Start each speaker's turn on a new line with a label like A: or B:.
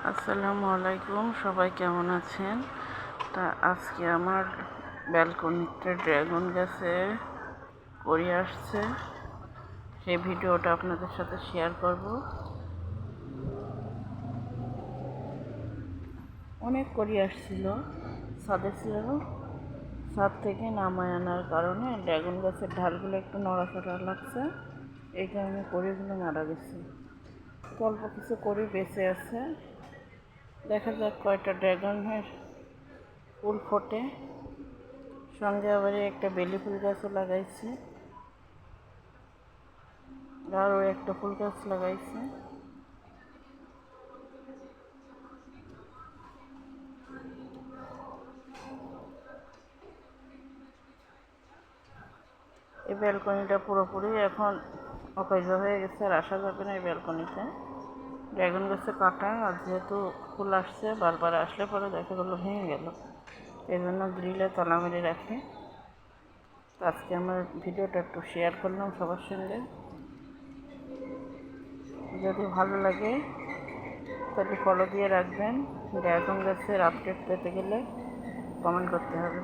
A: আসসালামু আলাইকুম, সবাই কেমন আছেন? তা আজকে আমার ব্যালকনিতে ড্রাগন গাছে কড়ি আসছে, সেই ভিডিওটা আপনাদের সাথে শেয়ার করব। অনেক কড়ি আসছিল, ছাদে ছিল, ছাদ থেকে নামায় আনার কারণে ড্রাগন গাছের ঢালগুলো একটু নড়াচড়া লাগছে, এই কারণে কড়িগুলো মারা গেছে। অল্প কিছু কড়ি বেঁচে আছে, দেখা যাক কয়টা ড্রাগনের ফুল ফোটে। সঙ্গে আবার একটা বেলি ফুল গাছও লাগাইছি, আরও একটা ফুল গাছ লাগাইছি। এই ব্যালকনিটা পুরোপুরি এখন অকেজ হয়ে গেছে, আর আসা যাবে না এই ব্যালকনিতে। ড্রাগন গাছে কাটা, আর যেহেতু ফুল আসছে বারবার আসলে পরে দেখা গেলো ভেঙে গেল, এই জন্য গ্রিলে তালা মেরে রাখি। আজকে আমার ভিডিওটা একটু শেয়ার করলাম সবার সঙ্গে। যদি ভালো লাগে তাহলে ফলো দিয়ে রাখবেন। ড্রাগন গাছের আপডেট পেতে গেলে কমেন্ট করতে হবে।